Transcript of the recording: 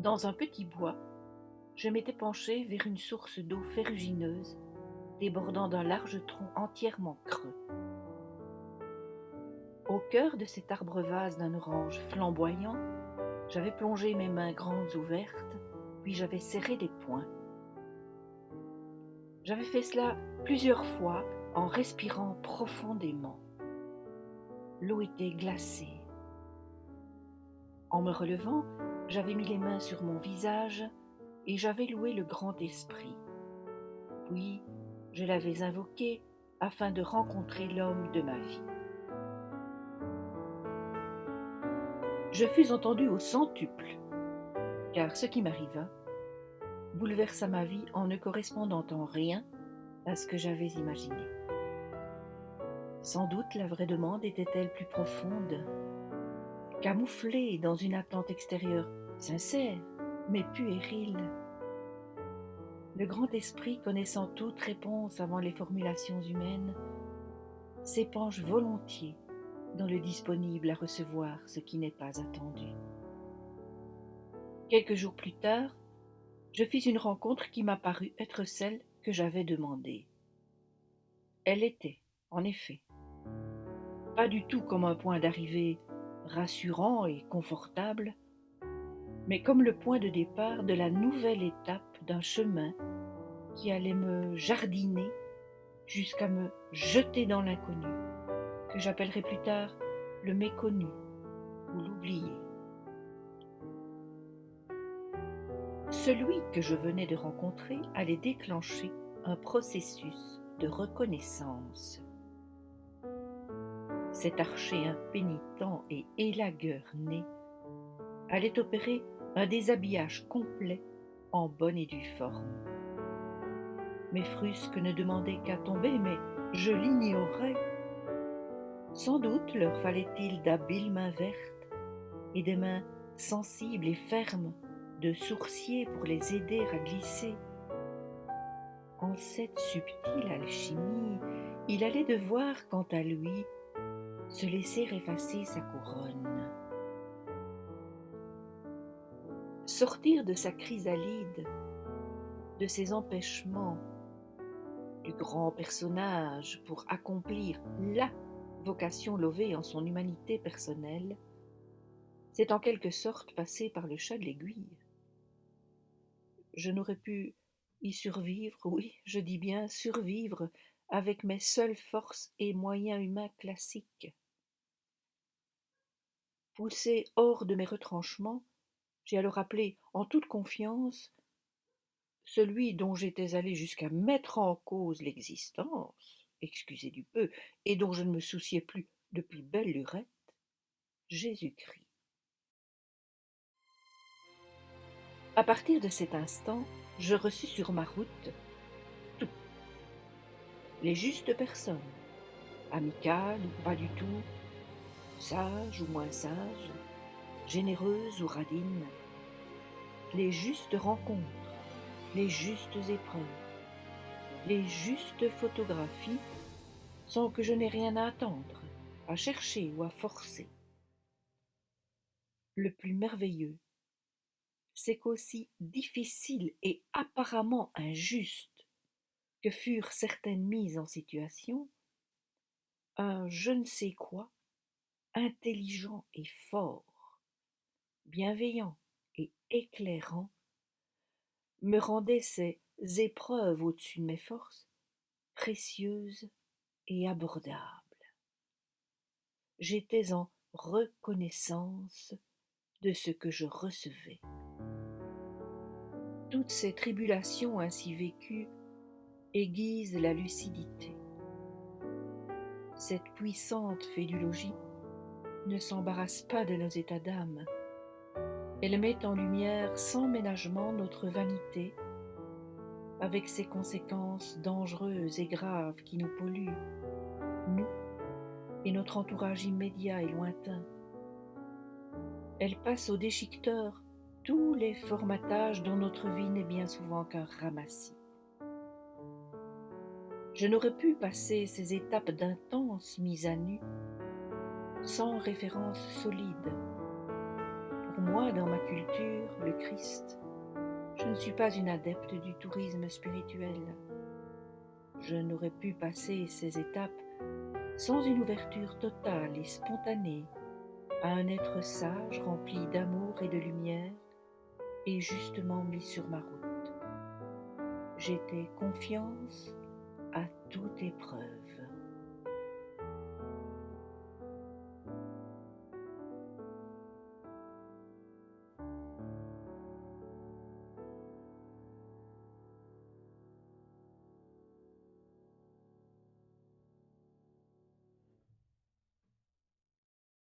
Dans un petit bois, je m'étais penchée vers une source d'eau ferrugineuse débordant d'un large tronc entièrement creux. Au cœur de cet arbre-vase d'un orange flamboyant, j'avais plongé mes mains grandes ouvertes, puis j'avais serré les poings. J'avais fait cela plusieurs fois en respirant profondément. L'eau était glacée. En me relevant, j'avais mis les mains sur mon visage et j'avais loué le grand esprit. Puis, je l'avais invoqué afin de rencontrer l'homme de ma vie. Je fus entendue au centuple, car ce qui m'arriva bouleversa ma vie en ne correspondant en rien à ce que j'avais imaginé. Sans doute la vraie demande était-elle plus profonde, camouflée dans une attente extérieure sincère, mais puérile. Le grand esprit, connaissant toute réponse avant les formulations humaines, s'épanche volontiers dans le disponible à recevoir ce qui n'est pas attendu. Quelques jours plus tard, je fis une rencontre qui m'apparut être celle que j'avais demandée. Elle était, en effet, pas du tout comme un point d'arrivée rassurant et confortable, mais comme le point de départ de la nouvelle étape d'un chemin qui allait me jardiner jusqu'à me jeter dans l'inconnu, que j'appellerai plus tard le méconnu ou l'oublié. Celui que je venais de rencontrer allait déclencher un processus de reconnaissance. Cet archer impénitent et élagueur né allait opérer un déshabillage complet en bonne et due forme. Mes frusques ne demandaient qu'à tomber, mais je l'ignorais. Sans doute leur fallait-il d'habiles mains vertes et des mains sensibles et fermes de sourciers pour les aider à glisser. En cette subtile alchimie, il allait devoir, quant à lui, se laisser effacer sa couronne. Sortir de sa chrysalide, de ses empêchements, du grand personnage pour accomplir la vocation lovée en son humanité personnelle, c'est en quelque sorte passer par le chat de l'aiguille. Je n'aurais pu y survivre, oui, je dis bien survivre, avec mes seules forces et moyens humains classiques. Poussé hors de mes retranchements, j'ai alors appelé en toute confiance celui dont j'étais allé jusqu'à mettre en cause l'existence, excusez du peu, et dont je ne me souciais plus depuis belle lurette, Jésus-Christ. À partir de cet instant, je reçus sur ma route tout. Les justes personnes, amicales ou pas du tout, sages ou moins sages, généreuses ou radines, les justes rencontres, les justes épreuves, les justes photographies, sans que je n'ai rien à attendre, à chercher ou à forcer. Le plus merveilleux, c'est qu'aussi difficile et apparemment injuste que furent certaines mises en situation, un je ne sais quoi, intelligent et fort, bienveillant et éclairant, me rendait ces épreuves au-dessus de mes forces précieuses et abordables. J'étais en reconnaissance de ce que je recevais. Toutes ces tribulations ainsi vécues aiguisent la lucidité. Cette puissante fédulogie ne s'embarrasse pas de nos états d'âme. Elle met en lumière sans ménagement notre vanité, avec ses conséquences dangereuses et graves qui nous polluent, nous et notre entourage immédiat et lointain. Elle passe au déchiqueteur tous les formatages dont notre vie n'est bien souvent qu'un ramassis. Je n'aurais pu passer ces étapes d'intense mise à nu sans référence solide pour moi, dans ma culture, le Christ, je ne suis pas une adepte du tourisme spirituel. Je n'aurais pu passer ces étapes sans une ouverture totale et spontanée à un être sage rempli d'amour et de lumière et justement mis sur ma route. J'étais confiance à toute épreuve.